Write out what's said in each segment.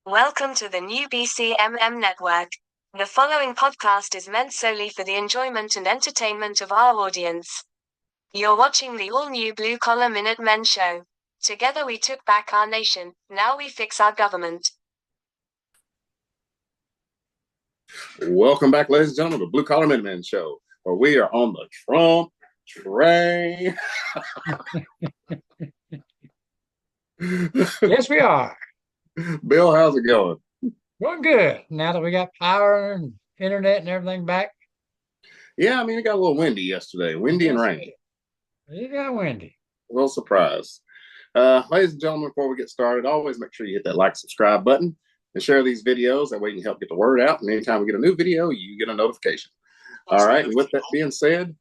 Welcome to the new BCMM network. The following podcast is meant solely for the enjoyment and entertainment of our audience. You're watching the all-new Blue Collar Minutemen show. Together we took back our nation, now we fix our government. Welcome back, ladies and gentlemen, to the Blue Collar Minutemen show, where we are on the Trump train. Yes, we are. Bill, how's it going? Going good. Now that we got power and internet and everything back. Yeah, I mean, it got a little windy yesterday. Windy and Yes, rainy. it got windy. A little surprise. Ladies and gentlemen, before we get started, always make sure you hit that like, subscribe button and share these videos. That way you can help get the word out. And anytime we get a new video, you get a notification. All right. And with that being said,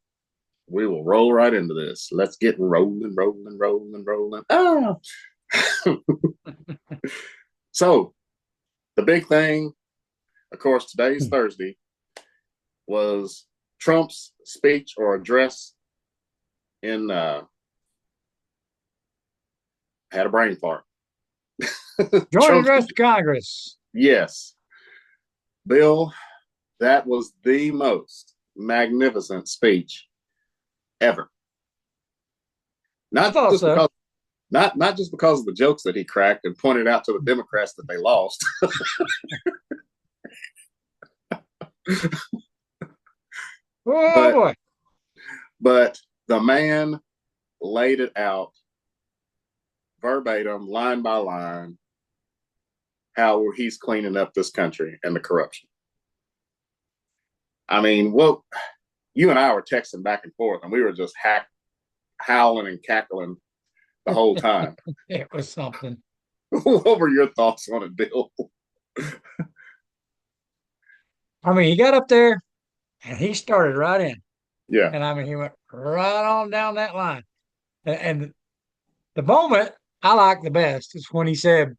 we will roll right into this. Let's get rolling. Ah. So, the big thing, of course, today's Thursday, was Trump's speech or address in had a brain fart. Join the rest of Congress. Yes. Bill, that was the most magnificent speech ever. Not just because not just because of the jokes that he cracked and pointed out to the Democrats that they lost. Boy. But the man laid it out verbatim, line by line, how he's cleaning up this country and the corruption. I mean, well, you and I were texting back and forth, and we were just howling and cackling the whole time. It was something. What were your thoughts on it, Bill? I mean, he got up there and he started right in. Yeah. And I mean, he went right on down that line. And the moment I like the best is when he said,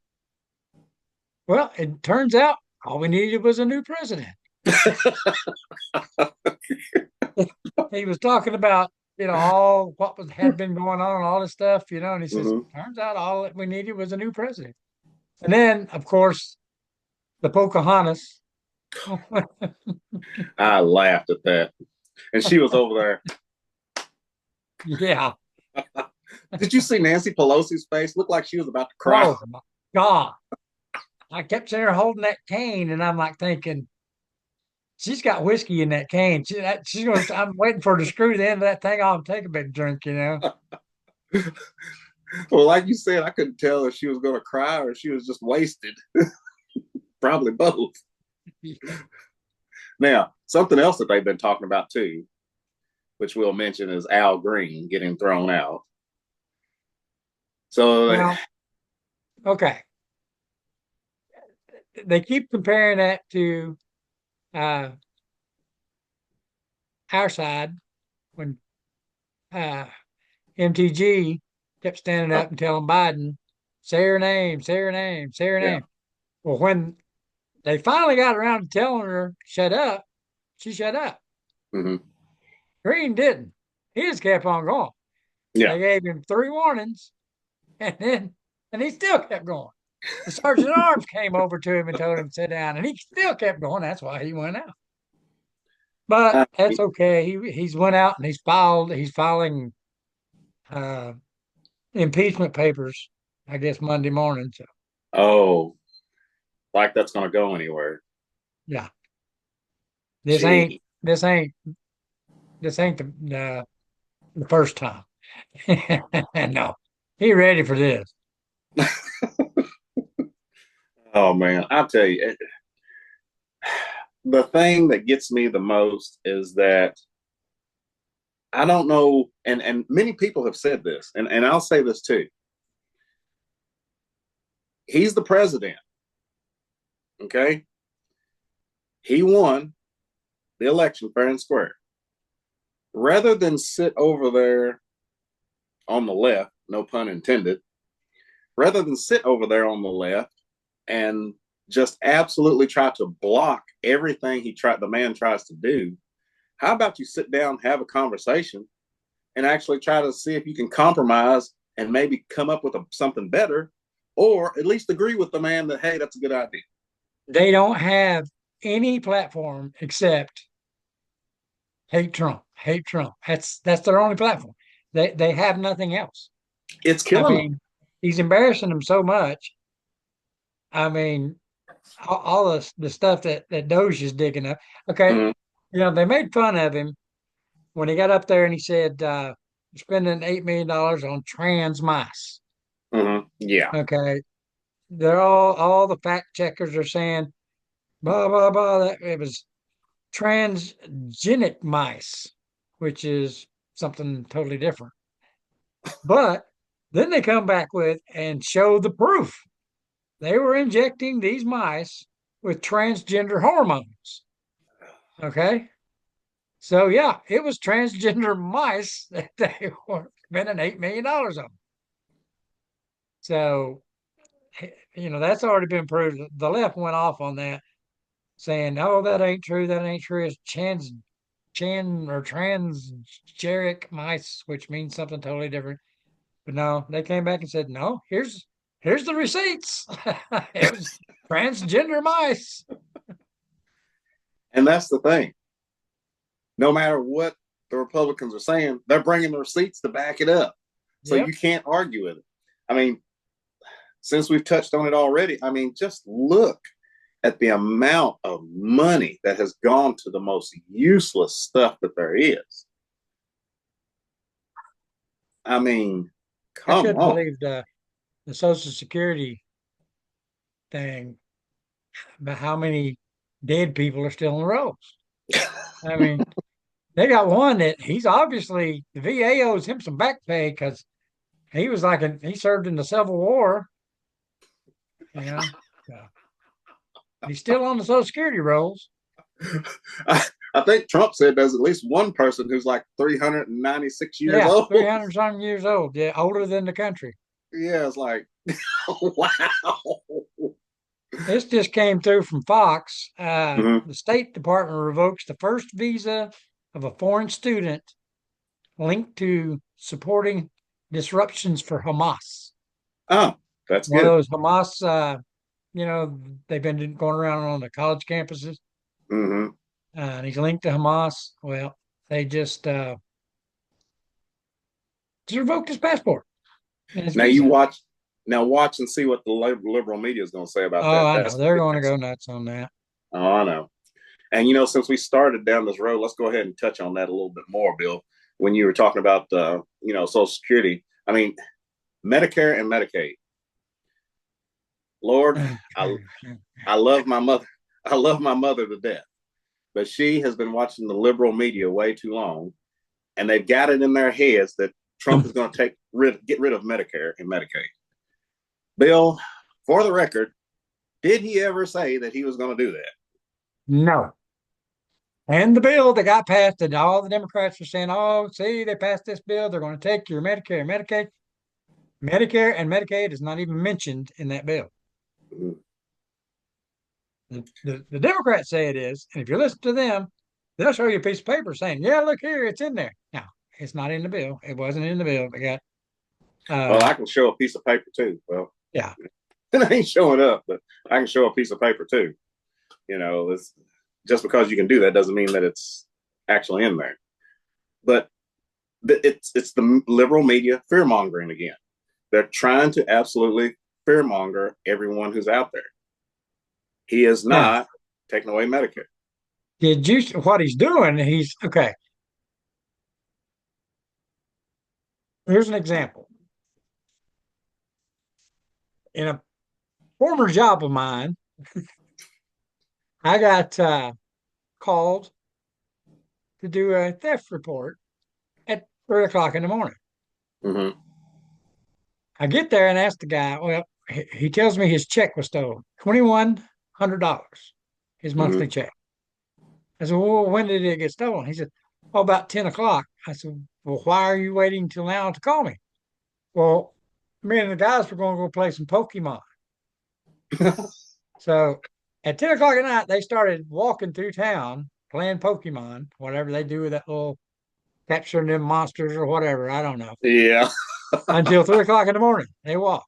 well, it turns out all we needed was a new president. He was talking about, all what had been going on and all this stuff, and he says, turns out all that we needed was a new president. And then, of course, the Pocahontas. I laughed at that. And she was over there. Yeah. Did you see Nancy Pelosi's face? Looked like she was about to cry. Oh, my God. I kept sitting there holding that cane, and I'm like thinking, she's got whiskey in that cane. She's going. I'm waiting for her to screw the end of that thing off and take a big drink. Well, like you said, I couldn't tell if she was going to cry or she was just wasted. Probably both. Now, something else that they've been talking about too, which we'll mention, is Al Green getting thrown out. So, okay. They keep comparing that to our side when MTG kept standing up and telling Biden, say her name, say her name, say her name. Well, when they finally got around to telling her, shut up, she shut up. Mm-hmm. Green didn't. He just kept on going. Yeah. They gave him 3 warnings, and he still kept going. The sergeant at arms came over to him and told him to sit down, and he still kept going. That's why he went out. But that's okay. He's went out and he's filing impeachment papers, I guess, Monday morning. So. Oh, like that's going to go anywhere. Yeah. This ain't the first time. No, he ready for this. Oh man, I'll tell you, the thing that gets me the most is that I don't know, and many people have said this, and I'll say this too. He's the president. Okay? He won the election fair and square. Rather than sit over there on the left, no pun intended, rather than sit over there on the left and just absolutely try to block everything the man tries to do, how about you sit down, have a conversation, and actually try to see if you can compromise and maybe come up with something better, or at least agree with the man that, hey, that's a good idea. They don't have any platform except hate Trump, hate Trump. That's their only platform. They have nothing else. It's I killing them. mean, he's embarrassing them so much. I mean, all the stuff that Doge is digging up. Okay, Mhm. they made fun of him when he got up there and he said spending $8 million on trans mice. Yeah. Okay, they're all the fact checkers are saying blah blah blah. That it was transgenic mice, which is something totally different. But then they come back with and show the proof. They were injecting these mice with transgender hormones. Okay. So yeah, it was transgender mice that they were spending $8 million on. So that's already been proved. The left went off on that, saying, "Oh, that ain't true. That ain't true. It's chan or transgeric mice, which means something totally different." But no, they came back and said, "No, here's the receipts. It was transgender mice." And that's the thing. No matter what the Republicans are saying, they're bringing the receipts to back it up. So Yep. you can't argue with it. I mean, since we've touched on it already, I mean, just look at the amount of money that has gone to the most useless stuff that there is. I mean, I come couldn't on. believe the Social Security thing, but how many dead people are still in the rolls. I mean, they got one that he's obviously the VA owes him some back pay because he was he served in the Civil War, you know. So he's still on the Social Security rolls. I think Trump said there's at least one person who's like 396 years Yeah, old. 300 something years old. Yeah, older than the country. Yeah, it's like, wow. This just came through from Fox. Mhm. The State Department revokes the first visa of a foreign student linked to supporting disruptions for Hamas. Oh, that's One of good. those Hamas, they've been going around on the college campuses, Hmm. and he's linked to Hamas. Well, they just revoked his passport and his Now you visa. watch. Now watch and see what the liberal media is going to say about Oh, that. I know. That's They're the going to next. go nuts on that. Oh, I know. And since we started down this road, let's go ahead and touch on that a little bit more, Bill. When you were talking about, Social Security, I mean, Medicare and Medicaid. Lord, I love my mother. I love my mother to death, but she has been watching the liberal media way too long, and they've got it in their heads that Trump is going to get rid of Medicare and Medicaid. Bill, for the record, did he ever say that he was going to do that? No. And the bill that got passed, and all the Democrats are saying, "Oh, see, they passed this bill. They're going to take your Medicare and Medicaid." Medicare and Medicaid is not even mentioned in that bill. Mhm. The Democrats say it is, and if you listen to them, they'll show you a piece of paper saying, "Yeah, look here, it's in there." Now, it's not in the bill. It wasn't in the bill. They got, Well, I can show a piece of paper too. Well, yeah, it ain't showing up, but I can show a piece of paper too. It's just because you can do that doesn't mean that it's actually in there. But it's the liberal media fear mongering again. They're trying to absolutely fear monger everyone who's out there. He is yeah. not taking away Medicare. Did you what he's doing? He's okay. Here's an example. In a former job of mine, I got called to do a theft report at 3 o'clock in the morning. Mm-hmm. I get there and ask the guy. Well, he tells me his check was stolen, $2,100, his Mm-hmm. monthly check. I said, "Well, when did it get stolen?" He said, "Oh, about 10 o'clock." I said, "Well, why are you waiting till now to call me?" "Well, me and the guys were going to go play some Pokemon." So at 10 o'clock at night, they started walking through town playing Pokemon, whatever they do with that little capturing them monsters or whatever. I don't know. Yeah. Until 3 o'clock in the morning, they walked.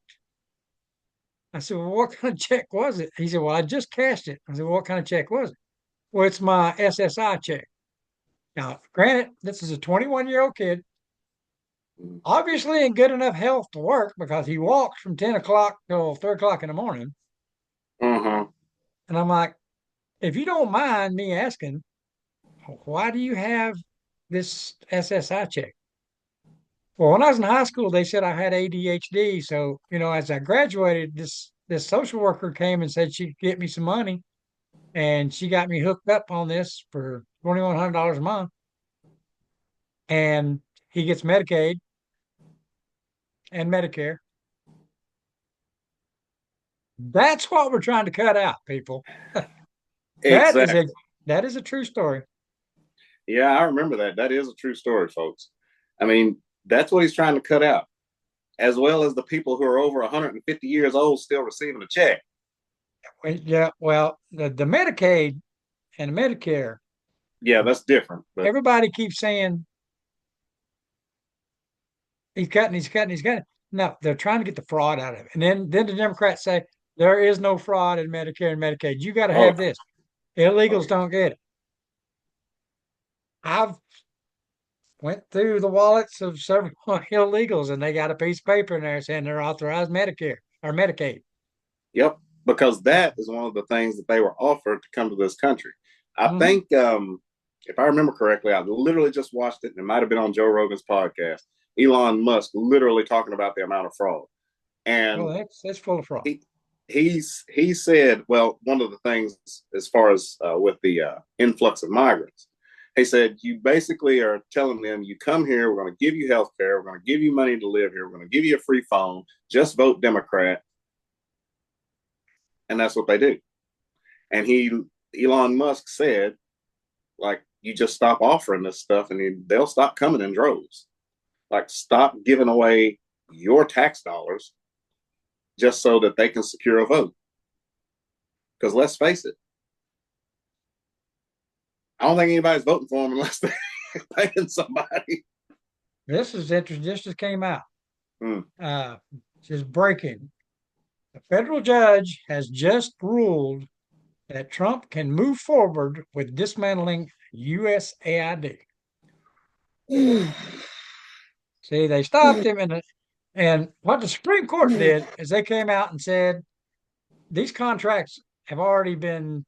I said, well, what kind of check was it? He said, well, I just cashed it. I said, well, what kind of check was it? Well, it's my SSI check. Now, granted, this is a 21-year-old kid, Mm. obviously in good enough health to work because he walks from 10 o'clock till 3 o'clock in the morning. Uh-huh. And I'm like, if you don't mind me asking, why do you have this SSI check? Well, when I was in high school, they said I had ADHD. So, as I graduated, this social worker came and said she could get me some money, and she got me hooked up on this for $2,100 a month. And he gets Medicaid and Medicare. That's what we're trying to cut out, people. That is Exactly. a true story. Yeah, I remember that. That is a true story, folks. I mean, that's what he's trying to cut out, as well as the people who are over 150 years old still receiving a check. Yeah, well, the Medicaid and the Medicare, Yeah, that's different. But everybody keeps saying he's cutting, he's cutting, he's cutting. No, they're trying to get the fraud out of it. And then the Democrats say there is no fraud in Medicare and Medicaid. You got to oh, have this. oh, Illegals don't get it. I've went through the wallets of several illegals, and they got a piece of paper in there saying they're authorized Medicare or Medicaid. yep, because that is one of the things that they were offered to come to this country. I Mm-hmm. think, if I remember correctly, I literally just watched it, and it might have been on Joe Rogan's podcast. Elon Musk literally talking about the amount of fraud, Well, and that's full of fraud. he said, well, one of the things as far as with the influx of migrants, he said, you basically are telling them, you come here, we're going to give you health care, we're going to give you money to live here, we're going to give you a free phone, just vote Democrat. And that's what they do. And Elon Musk said, like, you just stop offering this stuff and they'll stop coming in droves. Like, stop giving away your tax dollars just so that they can secure a vote. Because let's face it, I don't think anybody's voting for them unless they're paying somebody. This is interesting. This just came out. Hmm. Just breaking. A federal judge has just ruled that Trump can move forward with dismantling USAID. See, they stopped him, and what the Supreme Court did is they came out and said these contracts have already been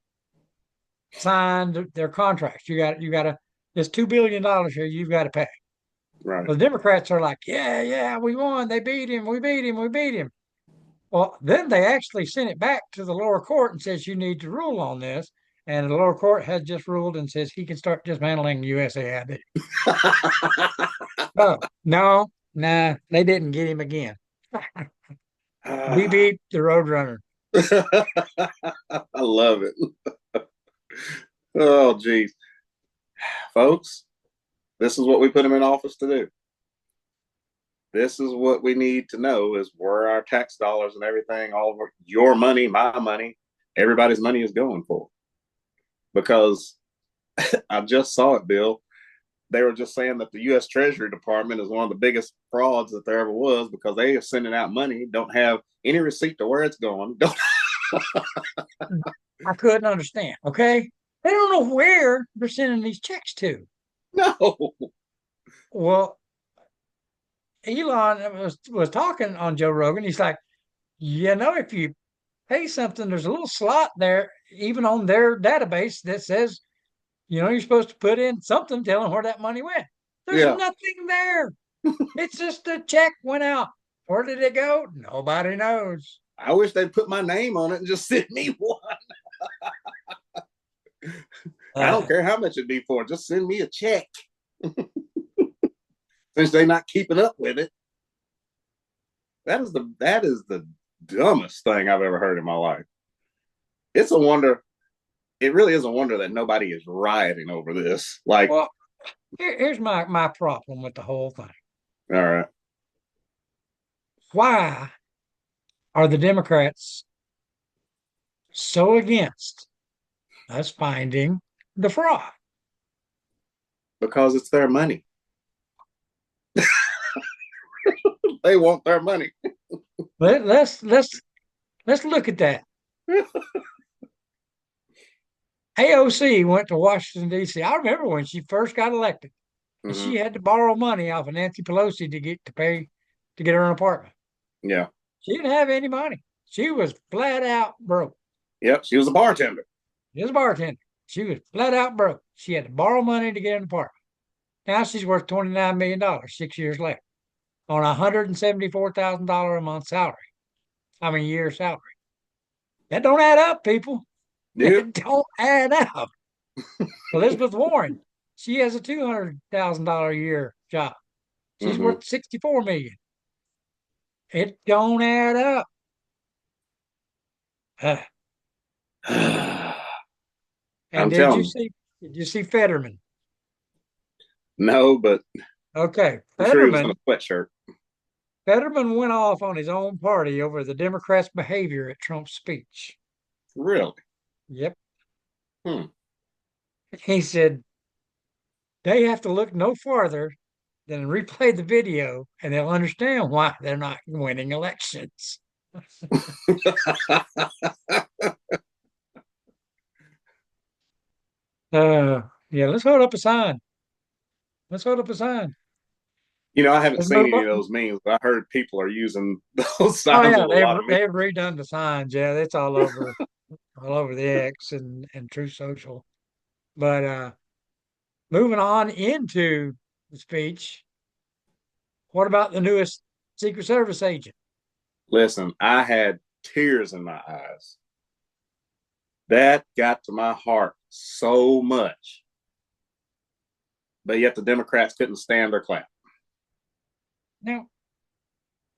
signed. Their contracts. You got to. There's $2 billion here. You've got to pay. Right. Well, the Democrats are like, yeah, we won. They beat him. We beat him. We beat him. Well, then they actually sent it back to the lower court and says you need to rule on this. And the lower court has just ruled and says he can start dismantling USAID. Oh, no, nah, they didn't get him again. We beat the Roadrunner. I love it. Oh, geez. Folks, this is what we put him in office to do. This is what we need to know is where our tax dollars and everything, all of your money, my money, everybody's money is going for. Because I just saw it, Bill. They were just saying that the U.S. Treasury Department is one of the biggest frauds that there ever was because they are sending out money, don't have any receipt to where it's going. I couldn't understand. Okay. They don't know where they're sending these checks to. No. Well, Elon was talking on Joe Rogan. He's like, if you pay something, there's a little slot there, even on their database that says, you're supposed to put in something telling where that money went. There's Yeah. nothing there. It's just a check went out. Where did it go? Nobody knows. I wish they'd put my name on it and just send me one. I don't care how much it'd be for. Just send me a check. Since they're not keeping up with it. That is the dumbest thing I've ever heard in my life. It's a wonder. It really is a wonder that nobody is rioting over this. Like, well, here's my problem with the whole thing. All right. Why are the Democrats so against us finding the fraud? Because it's their money. They want their money. Let's Let's look at that. AOC went to Washington, D.C. I remember when she first got elected, and Hmm. she had to borrow money off of Nancy Pelosi to pay to get her an apartment. Yeah. She didn't have any money. She was flat out broke. Yep. She was a bartender. She was a bartender. She was flat out broke. She had to borrow money to get an apartment. Now she's worth $29 million 6 years later on a $174,000 a month salary. I mean, year salary. That don't add up, people. Yep. It don't add up. Elizabeth Warren, she has a $200,000 a year job. She's Hmm. worth 64 million. It don't add up. Uh, and I'm telling you. did you see Fetterman? No, but Okay. I'm sure he was in a sweatshirt. Fetterman went off on his own party over the Democrats' behavior at Trump's speech. Really? Yep. Hmm. He said they have to look no farther than replay the video and they'll understand why they're not winning elections. Yeah, let's hold up a sign. Let's hold up a sign. I haven't Let's seen move any of on. those memes, but I heard people are using those Oh signs yeah, with a lot of memes. they've redone the signs. Yeah, it's all over the X and True Social. But moving on into the speech, what about the newest Secret Service agent? Listen, I had tears in my eyes. That got to my heart so much. But yet the Democrats couldn't stand their clap. Now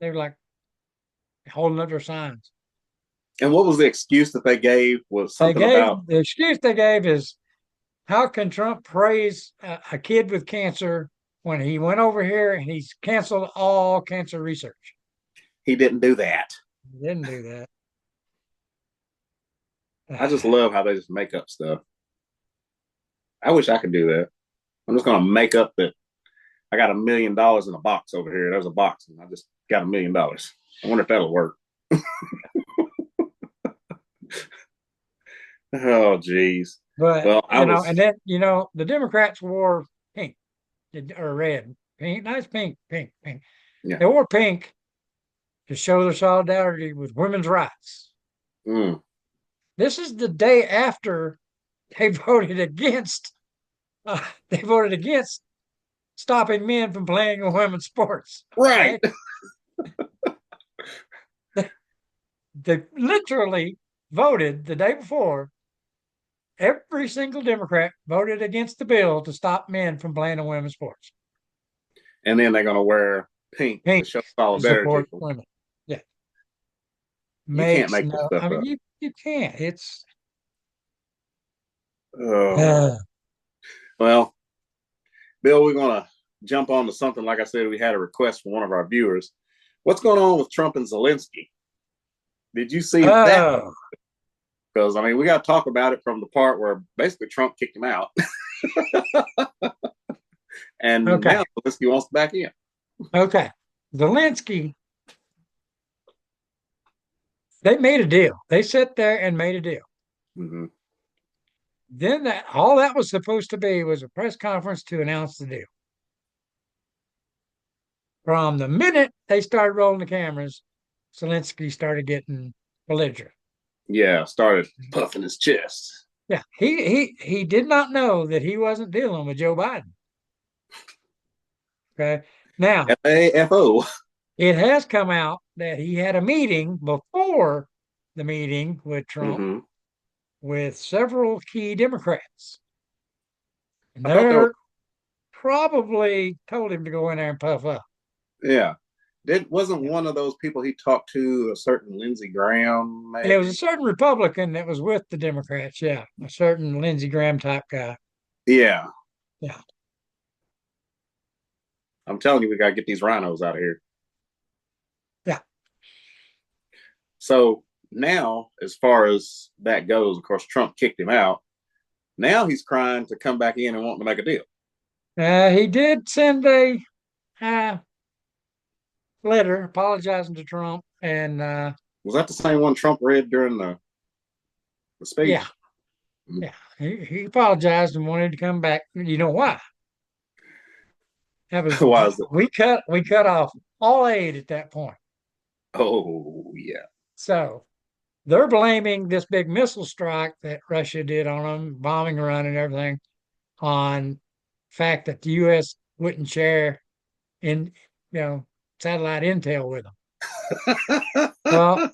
they're like holding up their signs. And what was the excuse that they gave? Was They something gave about, the excuse they gave is how can Trump praise a kid with cancer when he went over here and he's canceled all cancer research? he didn't do that. He didn't do that. I just love how they just make up stuff. I wish I could do that. I'm just going to make up that I got $1 million in a box over here. There's a box, and I just got $1 million. I wonder if that'll work. Oh, geez. But Well, I and was, then the Democrats wore pink or red, pink, nice pink, pink, pink. yeah. They wore pink to show their solidarity with women's rights. Mm. This is the day after they voted against. They voted against stopping men from playing in women's sports. Right. Okay? They literally voted the day before. Every single Democrat voted against the bill to stop men from playing in women's sports. And then they're going to wear pink to Pink show to solidarity. support women. Yeah. You can't Makes make this no, stuff I mean, up. you can't. It's, Oh. uh, Well, Bill, we're going to jump on to something. Like I said, we had a request from one of our viewers. What's going on with Trump and Zelensky? Did you see that? oh, Because, I mean, we got to talk about it from the part where basically Trump kicked him out. And okay. now Zelensky wants to back in. Okay. Zelensky, they made a deal. They sat there and made a deal. Mm-hmm. Then all that was supposed to be was a press conference to announce the deal. From the minute they started rolling the cameras, Zelensky started getting belligerent. Yeah, started puffing his chest. Yeah, he did not know that he wasn't dealing with Joe Biden. Okay. Now, FAFO. it has come out that he had a meeting before the meeting with Trump Mm-hmm. with several key Democrats. And I thought they were, they're probably told him to go in there and puff up. yeah. Wasn't one of those people he talked to a certain Lindsey Graham, maybe? It was a certain Republican that was with the Democrats. Yeah. A certain Lindsey Graham type guy. Yeah. Yeah. I'm telling you, we got to get these rhinos out of here. Yeah. So now, as far as that goes, of course, Trump kicked him out. Now he's crying to come back in and wanting to make a deal. He did send a letter apologizing to Trump and Was that the same one Trump read during the speech? Yeah, yeah. He apologized and wanted to come back. You know why? That was Why is it? we cut off all aid at that point. Oh, yeah. So they're blaming this big missile strike that Russia did on them, bombing run and everything, on fact that the U.S. wouldn't share in satellite intel with them. Well,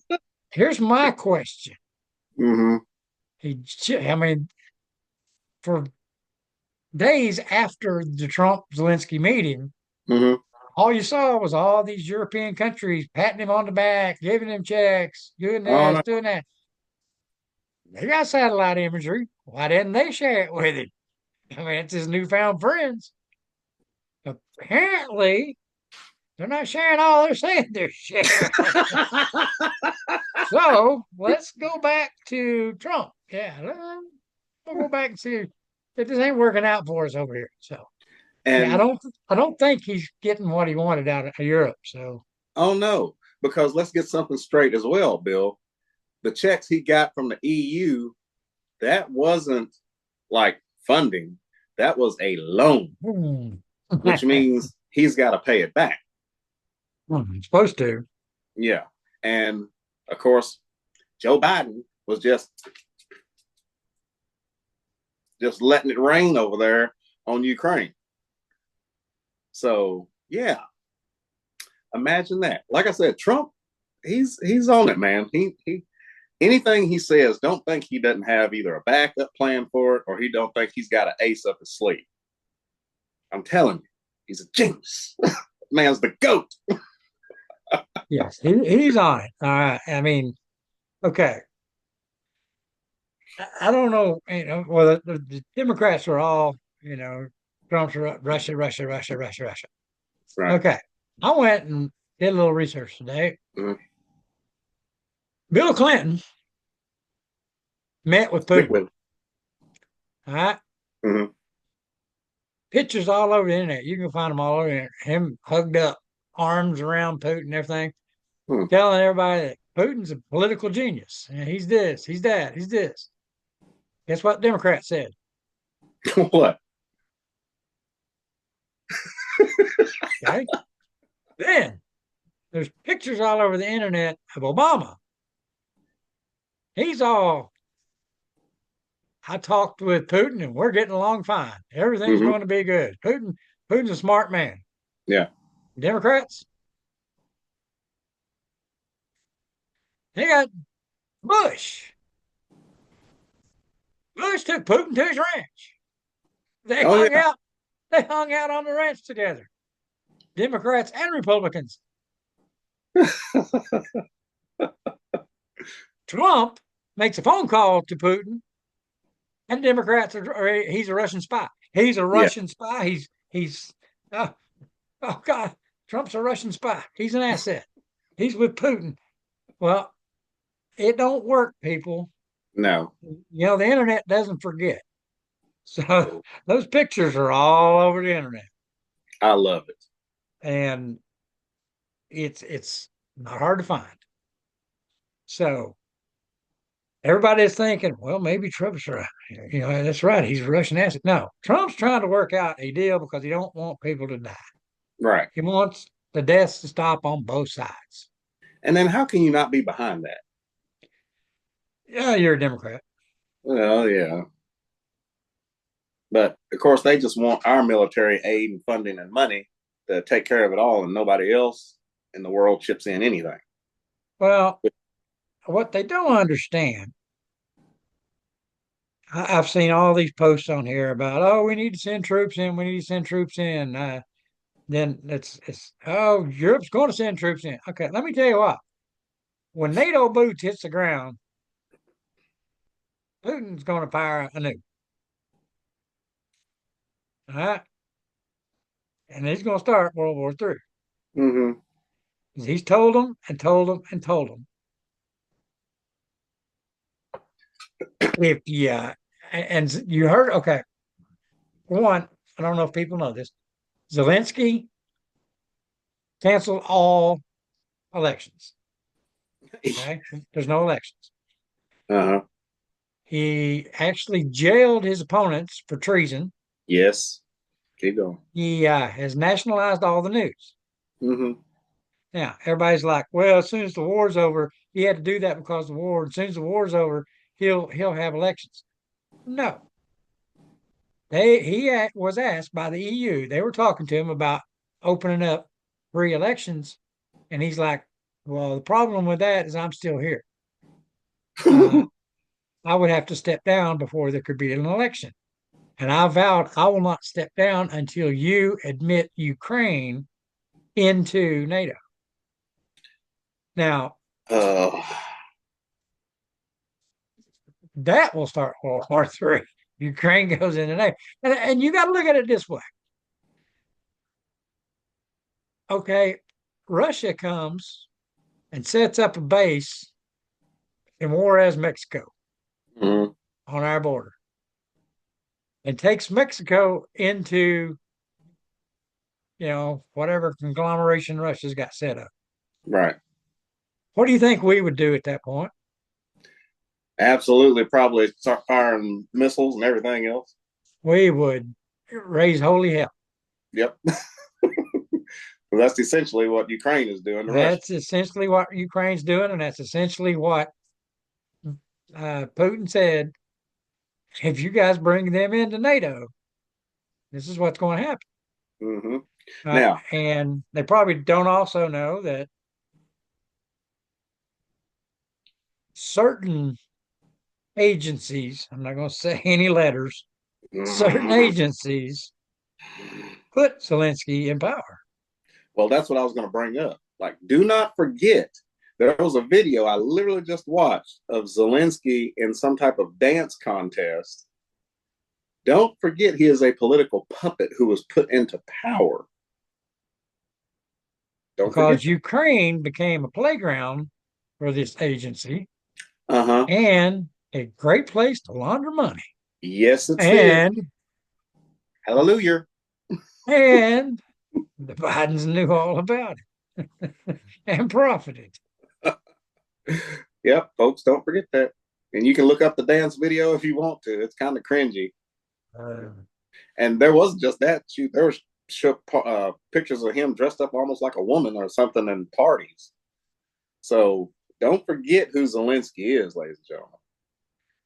here's my question. Mm-hmm. I mean, for days after the Trump Zelensky meeting, Mm-hmm. all you saw was all these European countries patting him on the back, giving him checks, doing Oh, this, no. doing that. They got satellite imagery. Why didn't they share it with him? I mean, it's his newfound friends. Apparently, they're not sharing all they're saying they're sharing. So let's go back to Trump. Yeah, we'll go back and see if this ain't working out for us over here. So yeah, And I don't think he's getting what he wanted out of Europe. So oh no, because let's get something straight as well, Bill. The checks he got from the EU, that wasn't like funding. That was a loan, which means he's got to pay it back. He's supposed to. Yeah. And of course, Joe Biden was just letting it rain over there on Ukraine. So yeah, imagine that. Like I said, Trump, he's on it, man. He anything he says, don't think he doesn't have either a backup plan for it or he don't think he's got an ace up his sleeve. I'm telling you, he's a genius. Man's the GOAT. Yes, he's on it. All right. I mean, okay. I don't know. Well, the Democrats are all, Trump's Russia, Russia, Russia, Russia, Russia. Right. Okay. I went and did a little research today. Mhm. Bill Clinton met with Putin. All right. Mm-hmm. Pictures all over the internet. You can find them all over there. Him hugged up, arms around Putin and everything, telling everybody that Putin's a political genius. And he's this, he's that, he's this. Guess what Democrats said? What? Okay. Then there's pictures all over the internet of Obama. He's all, I talked with Putin and we're getting along fine. Everything's going to be good. Putin's a smart man. Yeah. Democrats, they got Bush. Bush took Putin to his ranch. They hung out on the ranch together. Democrats and Republicans. Trump makes a phone call to Putin, and Democrats he's a Russian spy. He's a Russian spy. He's oh God, Trump's a Russian spy. He's an asset. He's with Putin. Well, it don't work, people. No. The internet doesn't forget. So those pictures are all over the internet. I love it. And it's not hard to find. So everybody's thinking, well, maybe Trump's right. That's right. He's a Russian asset. No, Trump's trying to work out a deal because he don't want people to die. Right. He wants the deaths to stop on both sides. And then how can you not be behind that? Yeah, you're a Democrat. Well, yeah. But of course, they just want our military aid and funding and money to take care of it all, and nobody else in the world chips in anything. Well, what they don't understand, I've seen all these posts on here about, oh, we need to send troops in. We need to send troops in. Then oh, Europe's going to send troops in. Okay, let me tell you what. When NATO boots hits the ground, Putin's going to fire a nuke. All right? And he's going to start World War III. Mm-hmm. He's told them and told them and told them. If and you heard, okay. One, I don't know if people know this. Zelensky canceled all elections. Okay, there's no elections. Uh-huh. He actually jailed his opponents for treason. Yes. Keep going. He has nationalized all the news. Mm-hmm. Now, everybody's like, well, as soon as the war's over, he had to do that because of the war. As soon as the war's over, he'll have elections. No, was asked by the EU. They were talking to him about opening up free elections, and he's like, well, the problem with that is I'm still here. I would have to step down before there could be an election. And I vowed I will not step down until you admit Ukraine into NATO. Now, uh, that will start World War III. Ukraine goes into NATO. And you got to look at it this way. Okay, Russia comes and sets up a base in Juarez, Mexico, mhm. on our border, and takes Mexico into, whatever conglomeration Russia's got set up. Right. What do you think we would do at that point? Absolutely. Probably start firing missiles and everything else. We would raise holy hell. Yep. That's essentially what Ukraine is doing to Russia. That's essentially what Ukraine's doing, and that's essentially what Putin said. If you guys bring them into NATO, this is what's going to happen. Mm-hmm. Now, and they probably don't also know that certain agencies, I'm not going to say any letters, certain agencies put Zelensky in power. Well, that's what I was going to bring up. Like, do not forget, there was a video I literally just watched of Zelensky in some type of dance contest. Don't forget he is a political puppet who was put into power. Because Ukraine became a playground for this agency. Uh-huh. And a great place to launder money. Yes, it's and hallelujah. And the Bidens knew all about it and profited. Yep, folks, don't forget that. And you can look up the dance video if you want to. It's kind of cringy. And there wasn't just that. There was pictures of him dressed up almost like a woman or something in parties. So don't forget who Zelensky is, ladies and gentlemen.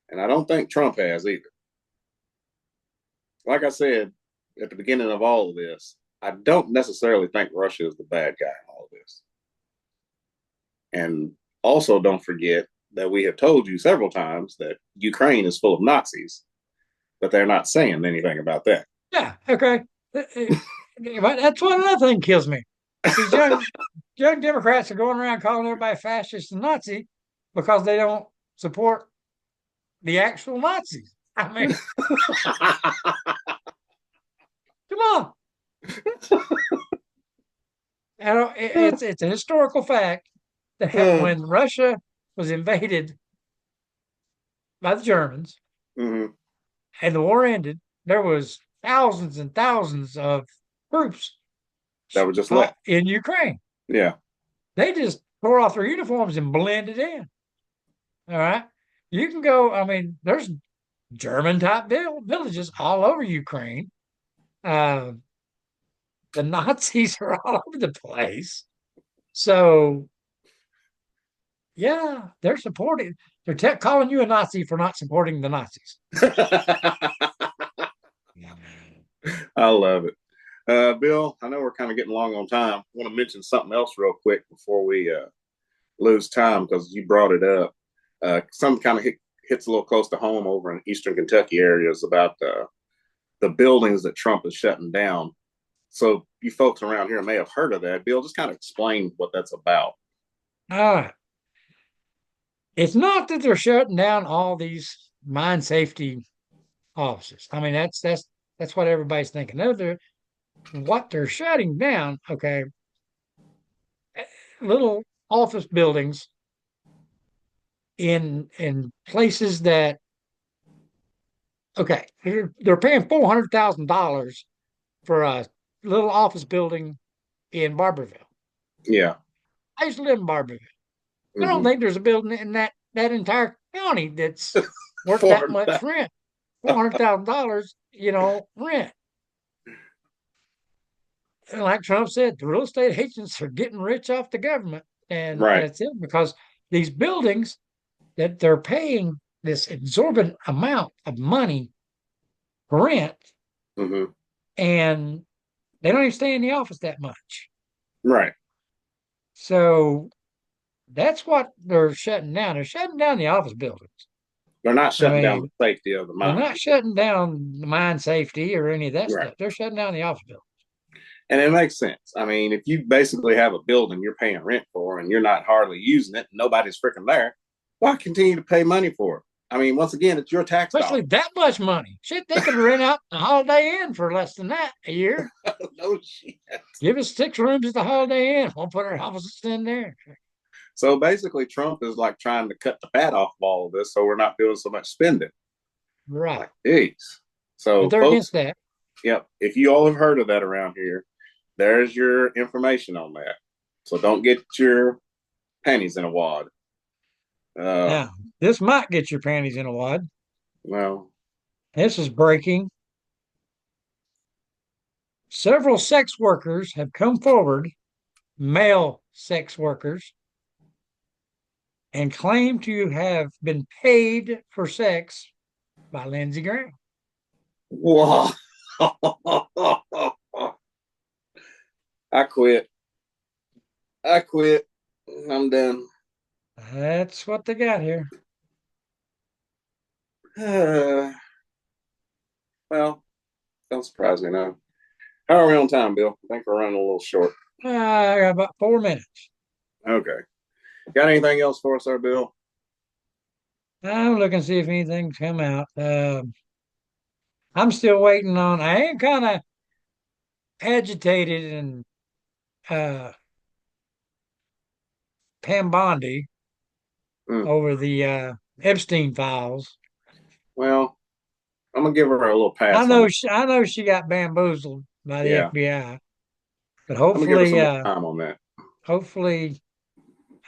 And I don't think Trump has either. Like I said at the beginning of all of this, I don't necessarily think Russia is the bad guy in all of this. And also don't forget that we have told you several times that Ukraine is full of Nazis, but they're not saying anything about that. Yeah, okay. That's one another thing kills me. These young Democrats are going around calling everybody fascist and Nazi because they don't support the actual Nazis. I mean, come on. It's a historical fact that when Russia was invaded by the Germans and the war ended, there was thousands and thousands of troops that were just left in Ukraine. Yeah. They just tore off their uniforms and blended in. All right. You can go, I mean, there's German type villages all over Ukraine. The Nazis are all over the place. So, yeah, they're supporting, they're calling you a Nazi for not supporting the Nazis. I love it. Bill, I know we're kind of getting long on time. I want to mention something else real quick before we lose time because you brought it up. Something kind of hits a little close to home over in Eastern Kentucky areas about the buildings that Trump is shutting down. So you folks around here may have heard of that. Bill, just kind of explain what that's about. All right. It's not that they're shutting down all these mine safety offices. I mean, that's what everybody's thinking. No, what they're shutting down, okay, little office buildings in places that, okay, they're paying $400,000 for a little office building in Barberville. Yeah. I used to live in Barberville. I don't Mhm. think there's a building in that entire county that's worth that For much that. rent. $400,000, rent. And like Trump said, the real estate agents are getting rich off the government. And Right. that's it, because these buildings that they're paying this exorbitant amount of money for rent, Hmm. and they don't even stay in the office that much. Right. So that's what they're shutting down. They're shutting down the office buildings. They're not I shutting down mean, the safety of the they're mine. not shutting down the mine safety or any of that Right. stuff. They're shutting down the office buildings. And it makes sense. I mean, if you basically have a building you're paying rent for and you're not hardly using it, and nobody's freaking there, why continue to pay money for it? I mean, once again, it's your tax Especially dollar. that much money. Shit, they could rent out the Holiday Inn for less than that a year. No shit. Give us 6 rooms at the Holiday Inn. We'll put our offices in there. So basically, Trump is like trying to cut the fat off of all of this so we're not doing so much spending. Right. Like, geez. So, But they're folks, against that. yep, if you all have heard of that around here, there's your information on that. So don't get your panties in a wad. Now, this might get your panties in a wad. Well, This is breaking. Several sex workers have come forward, male sex workers, and claim to have been paid for sex by Lindsey Graham. whoa. I quit. I quit. I'm done. That's what they got here. Well, don't surprise me now. How are we on time, Bill? I think we're running a little short. I got about 4 minutes. Okay. Got anything else for us there, Bill? I'm looking to see if anything's come out. I'm still waiting on. I am kind of agitated and Pam Bondi Mm. over the Epstein files. Well, I'm gonna give her a little pass. I know she got bamboozled by the Yeah. FBI, but I'm gonna give her some more time on that. hopefully,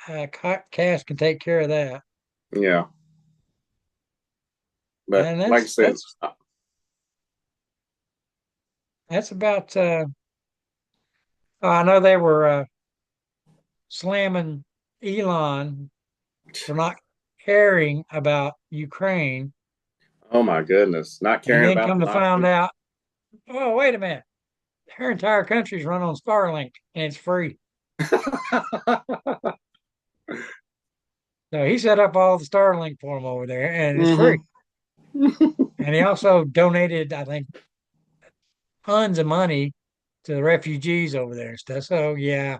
Cass can take care of that. Yeah. But And like I said, that's about. I know they were slamming Elon for not caring about Ukraine, oh my goodness, not and caring then about come the to find Nazis. out, oh, wait a minute, her entire country's run on Starlink and it's free. So he set up all the Starlink for them over there, and it's free. And he also donated, I think, tons of money to the refugees over there and stuff. So yeah,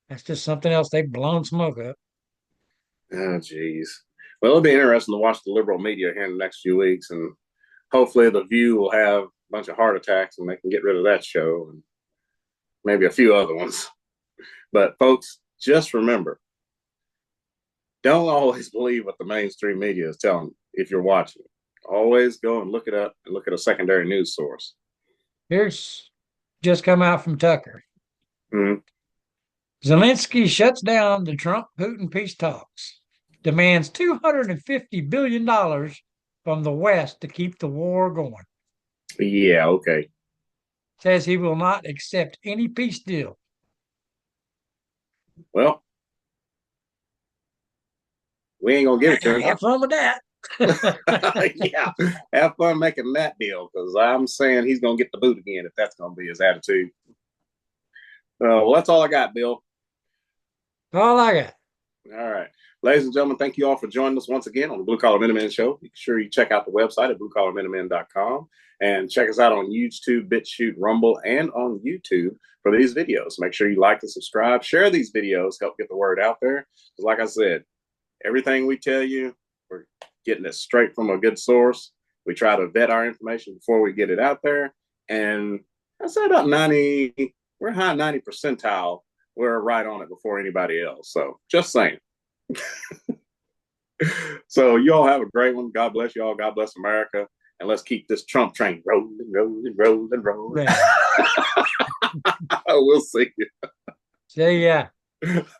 that's just something else they've blown smoke up. Oh, geez. Well, it'll be interesting to watch the liberal media here in the next few weeks, and hopefully, The View will have a bunch of heart attacks, and they can get rid of that show, and maybe a few other ones. But folks, just remember, don't always believe what the mainstream media is telling you if you're watching. Always go and look it up and look at a secondary news source. Here's just come out from Tucker. Mm-hmm. Zelensky shuts down the Trump-Putin peace talks, demands $250 billion from the West to keep the war going. Yeah, okay. Says he will not accept any peace deal. Well, we ain't gonna give it to him. Have fun with that. Yeah, have fun making that deal, because I'm saying he's gonna get the boot again if that's gonna be his attitude. Well, that's all I got, Bill. All I got. All right. Ladies and gentlemen, thank you all for joining us once again on the Blue Collar Minutemen Show. Make sure you check out the website at bluecollarminutemen.com and check us out on YouTube, BitChute, Rumble, and on YouTube for these videos. Make sure you like and subscribe. Share these videos. Help get the word out there. Because like I said, everything we tell you, we're getting it straight from a good source. We try to vet our information before we get it out there. And I say about 90, we're high 90 percentile. We're right on it before anybody else. So just saying. So you all have a great one. God bless you all. God bless America. And let's keep this Trump train rolling, rolling, rolling, rolling. We'll see you. See ya.